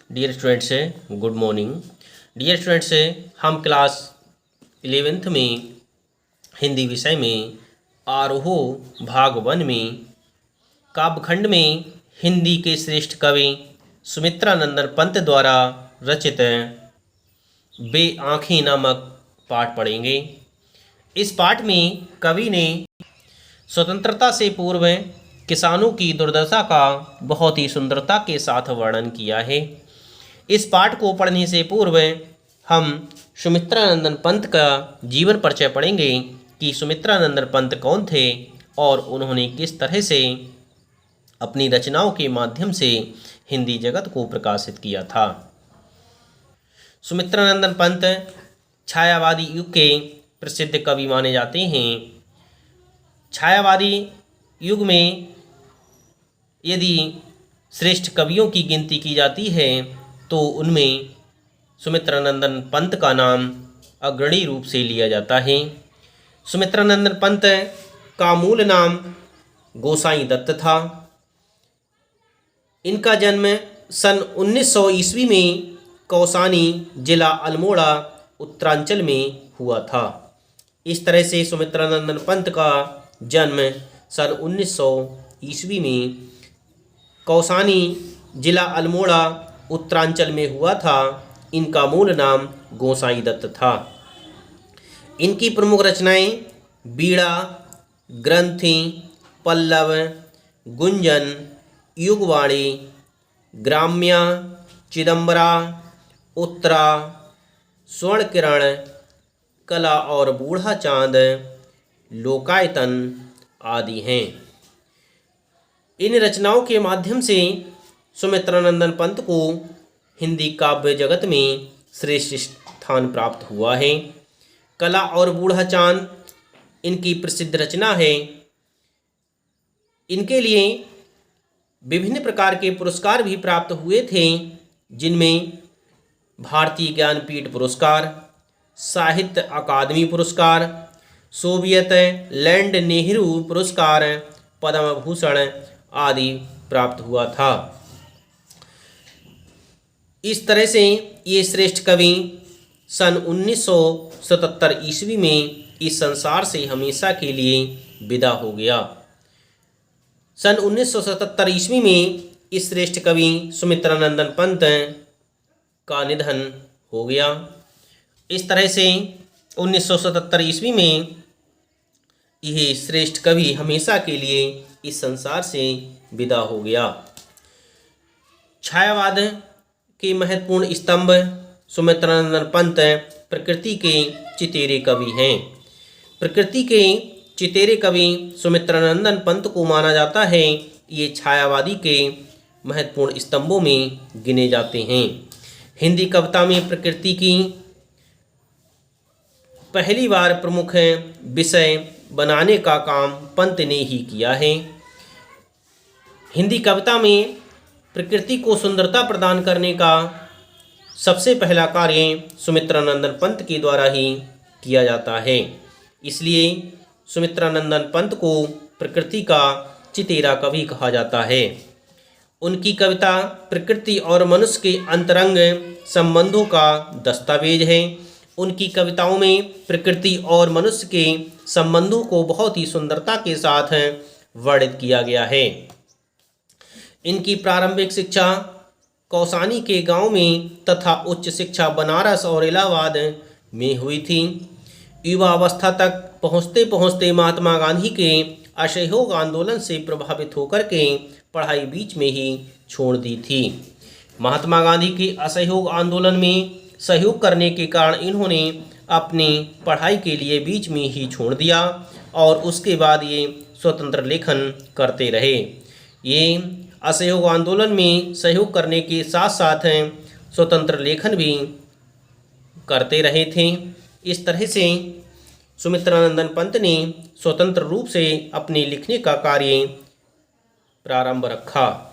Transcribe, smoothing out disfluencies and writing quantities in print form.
Dear students, good morning. Dear students, हम class 11th में हिंदी विषय में आरोह भाग 1 में काव्यखंड में हिंदी के श्रेष्ठ कवि सुमित्रानंदन पंत द्वारा रचित बे आँखें नामक पाठ पढ़ेंगे। इस पाठ में कवि ने स्वतंत्रता से पूर्व किसानों की दुर्दशा का बहुत ही सुंदरता के साथ वर्णन किया है। इस पाठ को पढ़ने से पूर्व हम सुमित्रानंदन पंत का जीवन परिचय पढ़ेंगे कि सुमित्रानंदन पंत कौन थे और उन्होंने किस तरह से अपनी रचनाओं के माध्यम से हिंदी जगत को प्रकाशित किया था। सुमित्रानंदन पंत छायावादी युग के प्रसिद्ध कवि माने जाते हैं। छायावादी युग में यदि श्रेष्ठ कवियों की गिनती की जाती है तो उनमें सुमित्रानंदन पंत का नाम अग्रणी रूप से लिया जाता है। सुमित्रानंदन पंत का मूल नाम गोसाई दत्त था। इनका जन्म सन 1900 ईस्वी में कौसानी जिला अल्मोड़ा उत्तरांचल में हुआ था। इस तरह से सुमित्रानंदन पंत का जन्म सन 1900 ईस्वी में कौसानी जिला अल्मोड़ा उत्तरांचल में हुआ था। इनका मूल नाम गोसाई दत्त था। इनकी प्रमुख रचनाएं बीड़ा, ग्रंथि, पल्लव, गुंजन, युगवाणी, ग्राम्या, चिदंबरा, उत्तरा, स्वर्णकिरण, कला और बूढ़ा चांद, लोकायतन आदि हैं। इन रचनाओं के माध्यम से सुमित्रानंदन पंत को हिंदी काव्य जगत में श्रेष्ठ स्थान प्राप्त हुआ है। कला और बूढ़ा चांद इनकी प्रसिद्ध रचना है। इनके लिए विभिन्न प्रकार के पुरस्कार भी प्राप्त हुए थे, जिनमें भारतीय ज्ञानपीठ पुरस्कार, साहित्य अकादमी पुरस्कार, सोवियत लैंड नेहरू पुरस्कार, पद्म भूषण आदि प्राप्त हुआ था। इस तरह से ये श्रेष्ठ कवि सन 1977 ईस्वी में इस संसार से हमेशा के लिए विदा हो गया। सन 1977 ईस्वी में इस श्रेष्ठ कवि सुमित्रानंदन पंत का निधन हो गया। इस तरह से 1977 ईस्वी में यह श्रेष्ठ कवि हमेशा के लिए इस संसार से विदा हो गया। छायावाद के महत्वपूर्ण स्तंभ सुमित्रानंदन पंत प्रकृति के चितेरे कवि हैं। प्रकृति के चितेरे कवि सुमित्रानंदन पंत को माना जाता है। ये छायावादी के महत्वपूर्ण स्तंभों में गिने जाते हैं। हिंदी कविता में प्रकृति की पहली बार प्रमुख विषय बनाने का काम पंत ने ही किया है। हिंदी कविता में प्रकृति को सुंदरता प्रदान करने का सबसे पहला कार्य सुमित्रानंदन पंत के द्वारा ही किया जाता है। इसलिए सुमित्रानंदन पंत को प्रकृति का चितेरा कवि कहा जाता है। उनकी कविता प्रकृति और मनुष्य के अंतरंग संबंधों का दस्तावेज है। उनकी कविताओं में प्रकृति और मनुष्य के संबंधों को बहुत ही सुंदरता के साथ वर्णित किया गया है। इनकी प्रारंभिक शिक्षा कौसानी के गांव में तथा उच्च शिक्षा बनारस और इलाहाबाद में हुई थी। युवावस्था तक पहुँचते पहुँचते महात्मा गांधी के असहयोग आंदोलन से प्रभावित होकर के पढ़ाई बीच में ही छोड़ दी थी। महात्मा गांधी के असहयोग आंदोलन में सहयोग करने के कारण इन्होंने अपनी पढ़ाई के लिए बीच में ही छोड़ दिया और उसके बाद ये स्वतंत्र लेखन करते रहे। ये असहयोग आंदोलन में सहयोग करने के साथ साथ स्वतंत्र लेखन भी करते रहे थे। इस तरह से सुमित्रानंदन पंत ने स्वतंत्र रूप से अपने लिखने का कार्य प्रारंभ रखा।